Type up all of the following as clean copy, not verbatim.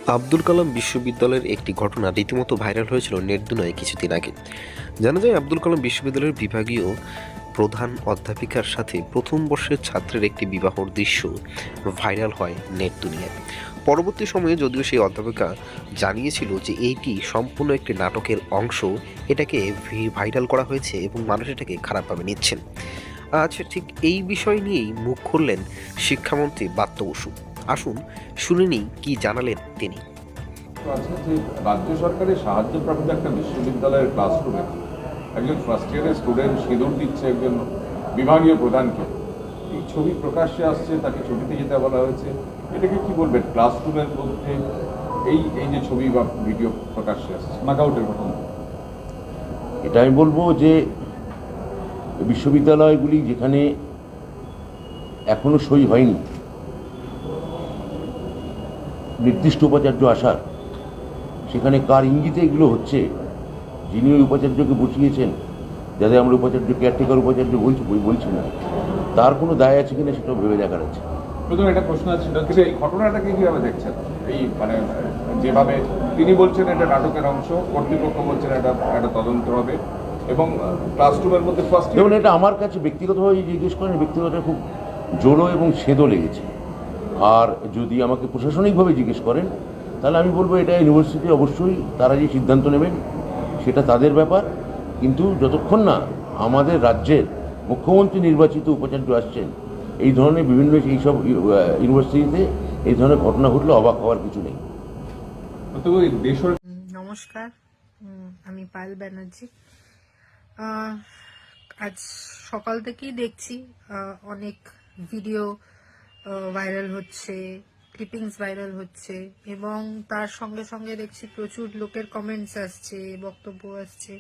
আব্দুল কালাম বিশ্ববিদ্যালয়ের একটি ঘটনা রীতিমতো ভাইরাল হয়েছিল নেট দুনিয়ায় কিছুদিন আগে। জানা যায় আব্দুল কালাম বিশ্ববিদ্যালয়ের বিভাগীয় প্রধান অধ্যাপিকার সাথে প্রথম বর্ষের ছাত্রের একটি বিবাহর দৃশ্য ভাইরাল হয় নেট দুনিয়ায়। পরবর্তী সময়ে যদিও সেই অধ্যাপিকা জানিয়েছিল যে এইটি সম্পূর্ণ একটি নাটকের অংশ, এটাকে ভাইরাল করা হয়েছে এবং মানুষ এটাকে খারাপভাবে নিচ্ছেন। আজ ঠিক এই বিষয় নিয়েই মুখ খুললেন শিক্ষামন্ত্রী ব্রাত্য বসু। আসুন শুনে নিই কি জানালেন তিনি। আছে যে রাজ্য সরকারের সাহায্যপ্রাপ্ত একটা বিশ্ববিদ্যালয়ের ক্লাসরুমে একজন ফার্স্ট ইয়ারের স্টুডেন্ট সিঁদুর দিচ্ছে একজন বিভাগীয় প্রধানকে। এই ছবি প্রকাশ্যে আসছে, তাকে ছবিতে যেতে বলা হয়েছে। এটাকে কি বলবেন, ক্লাসরুমের মধ্যে এই যে ছবি বা ভিডিও প্রকাশ্যে আসছে, নাকআউটের ঘটনা? এটা আমি বলবো যে বিশ্ববিদ্যালয়গুলি যেখানে এখনো সই হয়নি নির্দিষ্ট উপাচার্য আসার, সেখানে কার ইঙ্গিতে এগুলো হচ্ছে, যিনি ওই উপাচার্যকে বসিয়েছেন, যাদের আমরা উপাচার্য কেয়ারটেকার উপাচার্য বলছি না, তার কোনো দায় আছে কিনা সেটাও ভেবে দেখার আছে। প্রথমে একটা প্রশ্ন আছে, কিন্তু এই ঘটনাটাকে কিভাবে দেখছেন? এই মানে যেভাবে তিনি বলছেন এটা নাটকের অংশ, কর্তৃপক্ষ বলছেন এটা তদন্ত হবে, এবং ক্লাসরুমের মধ্যে ফার্স্ট যেমন এটা আমার কাছে ব্যক্তিগতভাবে জিজ্ঞেস করেন, ব্যক্তিগত খুব জোরো এবং সেদো লেগেছে। আর যদি আমাকে প্রশাসনিকভাবে জিজ্ঞেস করেন তাহলে আমি বলবো এটা ইউনিভার্সিটি অবশ্যই তারা যে সিদ্ধান্ত নেবেন সেটা তাদের ব্যাপার। কিন্তু যতক্ষণ না আমাদের রাজ্যের মুখ্যমন্ত্রী নির্বাচিত উপাচার্য আসছেন, এই ধরনের বিভিন্ন এইসব ইউনিভার্সিটিতে এই ধরনের ঘটনা ঘটলে অবাক হওয়ার কিছু নেই। নমস্কার, আমি পায়েল ব্যানার্জি। আজ সকাল থেকেই দেখছি অনেক ভিডিও ভাইরাল হচ্ছে, ক্লিপিংস ভাইরাল হচ্ছে, এবং তার সঙ্গে সঙ্গে দেখছি প্রচুর লোকের কমেন্টস আসছে, বক্তব্য আসছে,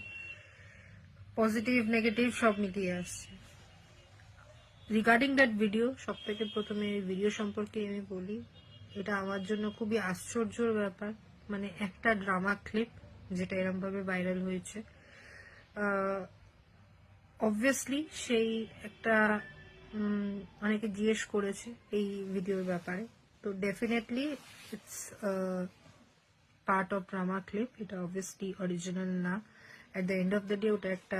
পজিটিভ নেগেটিভ সব মিলিয়ে আসছে। রিগার্ডিং দ্যাট ভিডিও, সব থেকে প্রথমে ভিডিও সম্পর্কে আমি বলি, এটা আমার জন্য খুবই আশ্চর্যের ব্যাপার। মানে একটা ড্রামা ক্লিপ যেটা এরমভাবে ভাইরাল হয়েছে, অবভিয়াসলি সেই একটা অনেকে জিজ্ঞেস করেছে এই ভিডিওর ব্যাপারে, তো definitely it's part of drama clip. এটা অবভিয়াসলি অরিজিনাল না, at the end of the day ওটা একটা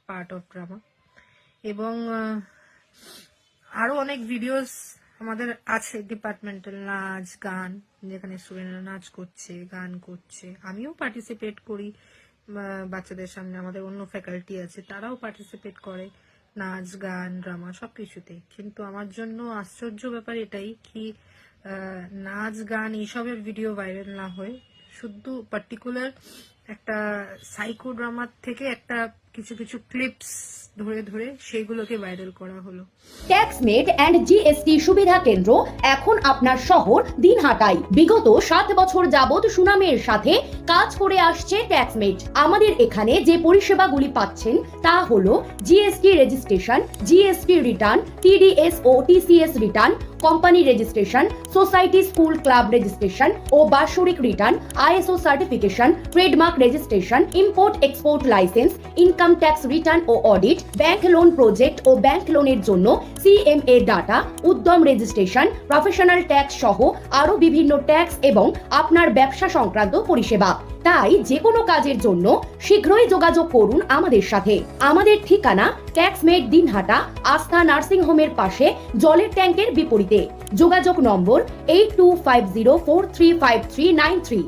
পার্ট অফ ড্রামা। এবং আরো অনেক ভিডিওস আমাদের আছে, ডিপার্টমেন্টাল নাচ গান, যেখানে স্টুডেন্টরা নাচ করছে, গান করছে, আমিও পার্টিসিপেট করি বাচ্চাদের সামনে, আমাদের অন্য ফ্যাকাল্টি আছে তারাও পার্টিসিপেট করে নাচ গান ড্রামা সবকিছুতেই। কিন্তু আমার জন্য আশ্চর্য ব্যাপার এটাই কি নাচ গান এইসবের ভিডিও ভাইরাল না হয়ে শুধু পার্টিকুলার একটা সাইকো ড্রামার থেকে একটা কিছু কিছু ক্লিপস ধরে ধরে সেগুলোকে ভাইরাল করা হলো। ট্যাক্সমেট অ্যান্ড জিএসটি সুবিধা কেন্দ্র এখন আপনার শহর দিনহাটায়। বিগত 7 বছর যাবত সুনামের সাথে কাজ করে আসছে ট্যাক্সমেট। আমাদের এখানে যে পরিষেবাগুলি পাচ্ছেন তা হলো GST registration, GST return, TDS ও TCS return, company registration, society school club registration ও বাৎসরিক return, ISO certification, trademark registration, import export licence, income tax return ও অডিট, ব্যাংক লোন প্রজেক্ট ও ব্যাংক লোনের জন্য CMA data, Udyam registration, professional tax সহ আরো বিভিন্ন ট্যাক্স এবং আপনার ব্যবসা সংক্রান্ত পরিষেবা। তাই যে কোনো কাজের জন্য শীঘ্রই যোগাযোগ করুন আমাদের সাথে। আমাদের ঠিকানা ট্যাক্সমেট দিনহাটা, আস্থা নার্সিং হোমের পাশে, জলের ট্যাঙ্কের বিপরীতে। যোগাযোগ নম্বর 8250435393।